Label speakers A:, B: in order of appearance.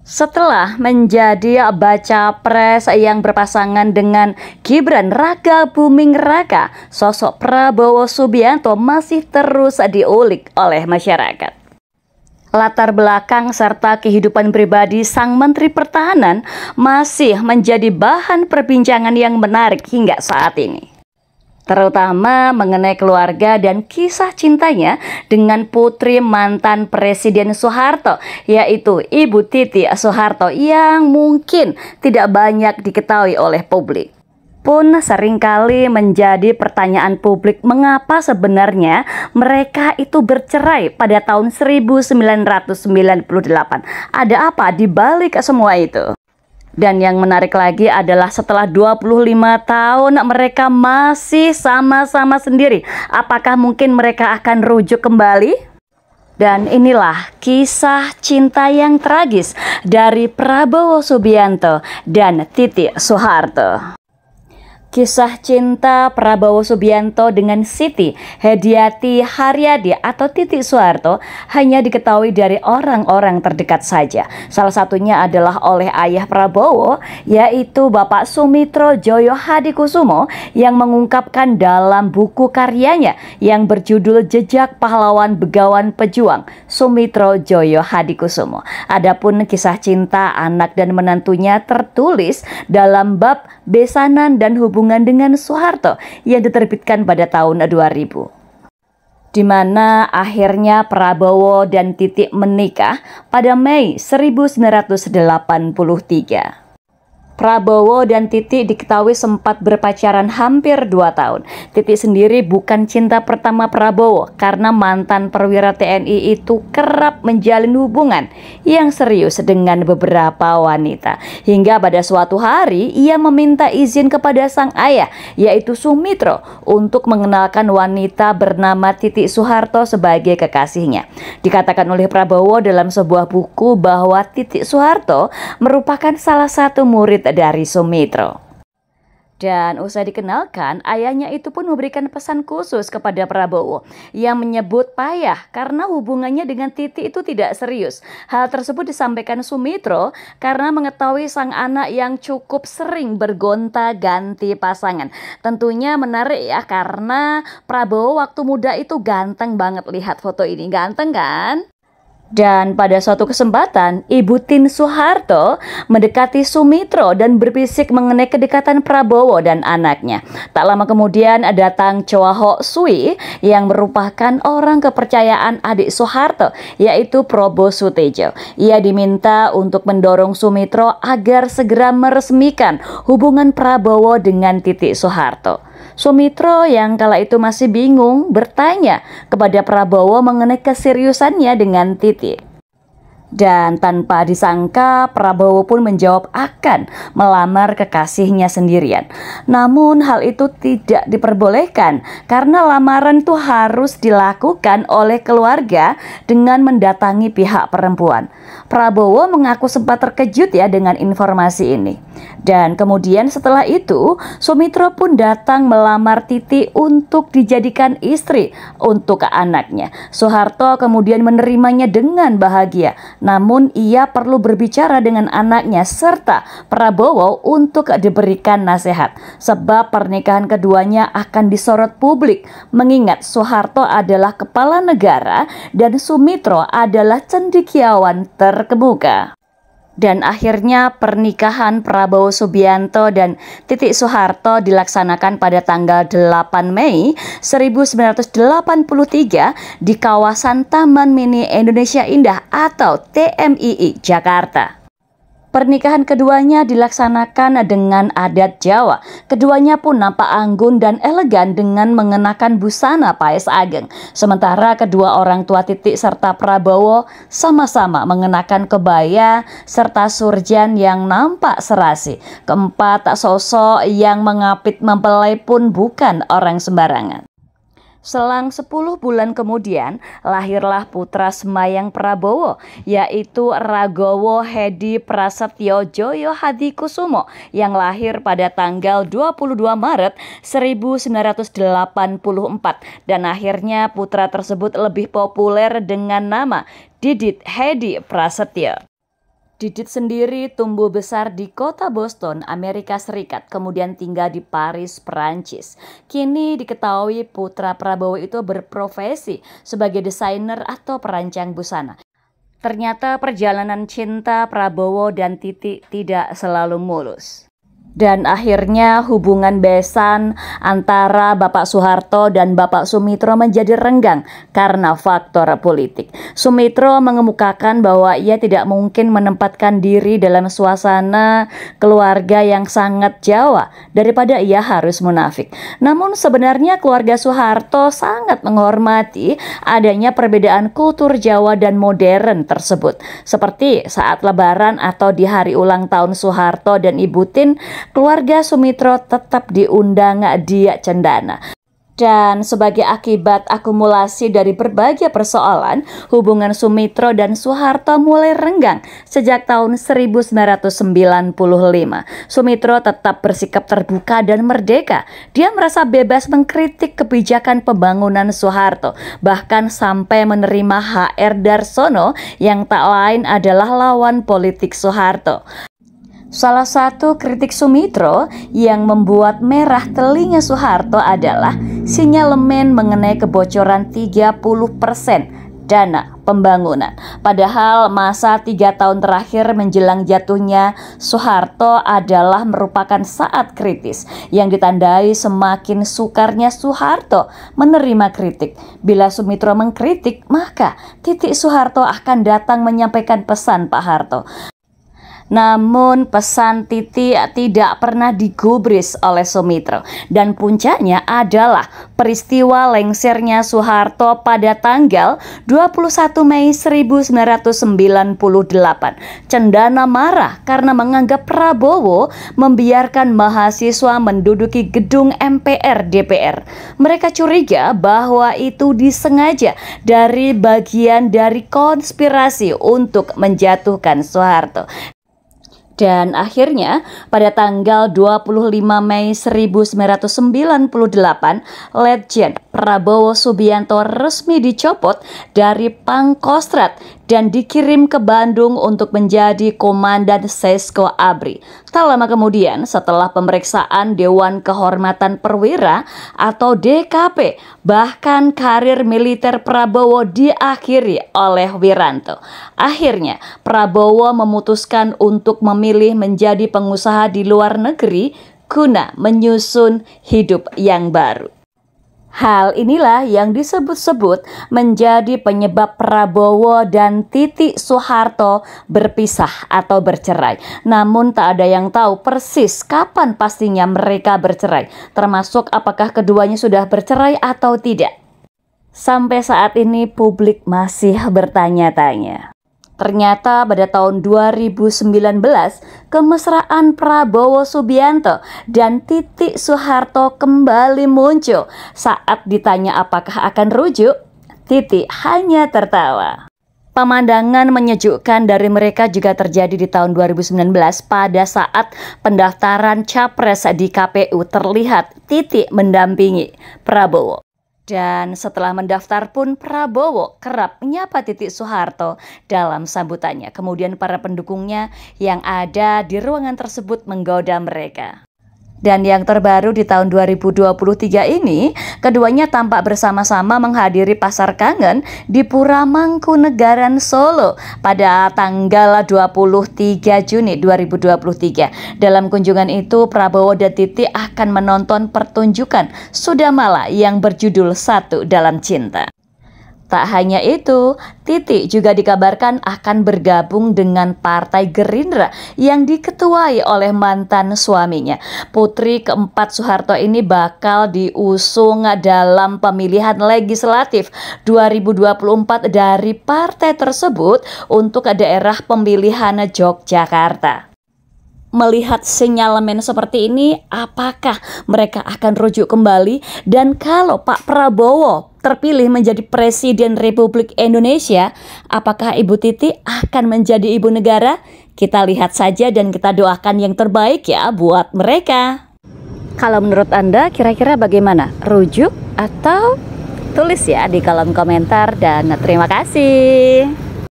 A: Setelah menjadi baca pres yang berpasangan dengan Gibran Raka Buming Raka, sosok Prabowo Subianto masih terus diulik oleh masyarakat. Latar belakang serta kehidupan pribadi sang Menteri Pertahanan masih menjadi bahan perbincangan yang menarik hingga saat ini, terutama mengenai keluarga dan kisah cintanya dengan putri mantan Presiden Soeharto, yaitu Ibu Titi Soeharto, yang mungkin tidak banyak diketahui oleh publik. Pun seringkali menjadi pertanyaan publik mengapa sebenarnya mereka itu bercerai pada tahun 1998. Ada apa di balik semua itu? Dan yang menarik lagi adalah setelah 25 tahun mereka masih sama-sama sendiri. Apakah mungkin mereka akan rujuk kembali? Dan inilah kisah cinta yang tragis dari Prabowo Subianto dan Titi Soeharto. Kisah cinta Prabowo Subianto dengan Siti Hediati Haryadi atau Titi Soeharto hanya diketahui dari orang-orang terdekat saja. Salah satunya adalah oleh ayah Prabowo, yaitu Bapak Sumitro Joyo Hadikusumo, yang mengungkapkan dalam buku karyanya yang berjudul Jejak Pahlawan Begawan Pejuang, Sumitro Joyo Hadikusumo. Adapun kisah cinta anak dan menantunya tertulis dalam bab besanan dan hubungan dengan Soeharto yang diterbitkan pada tahun 2000, di mana akhirnya Prabowo dan Titi menikah pada Mei 1983. Prabowo dan Titi diketahui sempat berpacaran hampir 2 tahun. Titi sendiri bukan cinta pertama Prabowo karena mantan perwira TNI itu kerap menjalin hubungan yang serius dengan beberapa wanita. Hingga pada suatu hari ia meminta izin kepada sang ayah, yaitu Sumitro, untuk mengenalkan wanita bernama Titi Soeharto sebagai kekasihnya. Dikatakan oleh Prabowo dalam sebuah buku bahwa Titi Soeharto merupakan salah satu murid dari Sumitro. Dan usai dikenalkan, ayahnya itu pun memberikan pesan khusus kepada Prabowo yang menyebut payah karena hubungannya dengan Titi itu tidak serius. Hal tersebut disampaikan Sumitro karena mengetahui sang anak yang cukup sering bergonta-ganti pasangan. Tentunya menarik ya, karena Prabowo waktu muda itu ganteng banget. Lihat foto ini, ganteng kan? Dan pada suatu kesempatan, Ibu Tin Soeharto mendekati Sumitro dan berbisik mengenai kedekatan Prabowo dan anaknya. Tak lama kemudian datang Choa Ho Sui yang merupakan orang kepercayaan adik Soeharto, yaitu Probo Sutejo. Ia diminta untuk mendorong Sumitro agar segera meresmikan hubungan Prabowo dengan Titi Soeharto. Sumitro yang kala itu masih bingung bertanya kepada Prabowo mengenai keseriusannya dengan Titi. Dan tanpa disangka Prabowo pun menjawab akan melamar kekasihnya sendirian. Namun hal itu tidak diperbolehkan karena lamaran itu harus dilakukan oleh keluarga dengan mendatangi pihak perempuan. Prabowo mengaku sempat terkejut ya dengan informasi ini. Dan kemudian setelah itu Sumitro pun datang melamar Titi untuk dijadikan istri untuk anaknya. Soeharto kemudian menerimanya dengan bahagia. Namun ia perlu berbicara dengan anaknya serta Prabowo untuk diberikan nasihat, sebab pernikahan keduanya akan disorot publik mengingat Soeharto adalah kepala negara dan Sumitro adalah cendekiawan terkemuka. Dan akhirnya pernikahan Prabowo Subianto dan Titi Soeharto dilaksanakan pada tanggal 8 Mei 1983 di kawasan Taman Mini Indonesia Indah atau TMII Jakarta. Pernikahan keduanya dilaksanakan dengan adat Jawa. Keduanya pun nampak anggun dan elegan dengan mengenakan busana paes ageng. Sementara kedua orang tua Titi serta Prabowo sama-sama mengenakan kebaya serta surjan yang nampak serasi. Keempat sosok yang mengapit mempelai pun bukan orang sembarangan. Selang 10 bulan kemudian lahirlah putra semayang Prabowo, yaitu Ragowo Hedi Prasetyo Joyo Hadikusumo yang lahir pada tanggal 22 Maret 1984 dan akhirnya putra tersebut lebih populer dengan nama Didit Hedi Prasetyo. Didit sendiri tumbuh besar di kota Boston, Amerika Serikat, kemudian tinggal di Paris, Perancis. Kini diketahui putra Prabowo itu berprofesi sebagai desainer atau perancang busana. Ternyata perjalanan cinta Prabowo dan Titi tidak selalu mulus. Dan akhirnya hubungan besan antara Bapak Soeharto dan Bapak Sumitro menjadi renggang karena faktor politik. Sumitro mengemukakan bahwa ia tidak mungkin menempatkan diri dalam suasana keluarga yang sangat Jawa daripada ia harus munafik. Namun sebenarnya keluarga Soeharto sangat menghormati adanya perbedaan kultur Jawa dan modern tersebut. Seperti saat Lebaran atau di hari ulang tahun Soeharto dan Ibu Tin, keluarga Sumitro tetap diundang Diak Cendana. Dan sebagai akibat akumulasi dari berbagai persoalan, hubungan Sumitro dan Soeharto mulai renggang sejak tahun 1995. Sumitro tetap bersikap terbuka dan merdeka. Dia merasa bebas mengkritik kebijakan pembangunan Soeharto, bahkan sampai menerima HR Darsono yang tak lain adalah lawan politik Soeharto. Salah satu kritik Sumitro yang membuat merah telinga Soeharto adalah sinyalemen mengenai kebocoran 30% dana pembangunan. Padahal masa 3 tahun terakhir menjelang jatuhnya Soeharto adalah merupakan saat kritis yang ditandai semakin sukarnya Soeharto menerima kritik. Bila Sumitro mengkritik, maka titik Soeharto akan datang menyampaikan pesan Pak Harto. Namun pesan Titi tidak pernah digubris oleh Sumitro, dan puncaknya adalah peristiwa lengsernya Soeharto pada tanggal 21 Mei 1998. Cendana marah karena menganggap Prabowo membiarkan mahasiswa menduduki gedung MPR DPR. Mereka curiga bahwa itu disengaja dari bagian dari konspirasi untuk menjatuhkan Soeharto. Dan akhirnya pada tanggal 25 Mei 1998, Letjen Prabowo Subianto resmi dicopot dari Pangkostrat dan dikirim ke Bandung untuk menjadi Komandan Sesko Abri. Tak lama kemudian, setelah pemeriksaan Dewan Kehormatan Perwira atau DKP, bahkan karir militer Prabowo diakhiri oleh Wiranto. Akhirnya, Prabowo memutuskan untuk memilih menjadi pengusaha di luar negeri guna menyusun hidup yang baru. Hal inilah yang disebut-sebut menjadi penyebab Prabowo dan Titi Soeharto berpisah atau bercerai. Namun tak ada yang tahu persis kapan pastinya mereka bercerai, termasuk apakah keduanya sudah bercerai atau tidak. Sampai saat ini publik masih bertanya-tanya. Ternyata pada tahun 2019, kemesraan Prabowo Subianto dan Titi Soeharto kembali muncul. Saat ditanya apakah akan rujuk, Titi hanya tertawa. Pemandangan menyejukkan dari mereka juga terjadi di tahun 2019 pada saat pendaftaran Capres di KPU. Terlihat Titi mendampingi Prabowo. Dan setelah mendaftar pun Prabowo kerap menyapa Titi Soeharto dalam sambutannya. Kemudian para pendukungnya yang ada di ruangan tersebut menggoda mereka. Dan yang terbaru di tahun 2023 ini, keduanya tampak bersama-sama menghadiri pasar kangen di Pura Mangkunegaran Solo pada tanggal 23 Juni 2023. Dalam kunjungan itu, Prabowo dan Titi akan menonton pertunjukan Sudamala yang berjudul Satu Dalam Cinta. Tak hanya itu, Titi juga dikabarkan akan bergabung dengan Partai Gerindra yang diketuai oleh mantan suaminya. Putri keempat Soeharto ini bakal diusung dalam pemilihan legislatif 2024 dari partai tersebut untuk daerah pemilihan Yogyakarta. Melihat sinyalemen seperti ini, apakah mereka akan rujuk kembali? Dan kalau Pak Prabowo terpilih menjadi Presiden Republik Indonesia, apakah Ibu Titi akan menjadi ibu negara? Kita lihat saja dan kita doakan yang terbaik ya buat mereka. Kalau menurut Anda kira-kira bagaimana? Rujuk atau tulis ya di kolom komentar, dan terima kasih.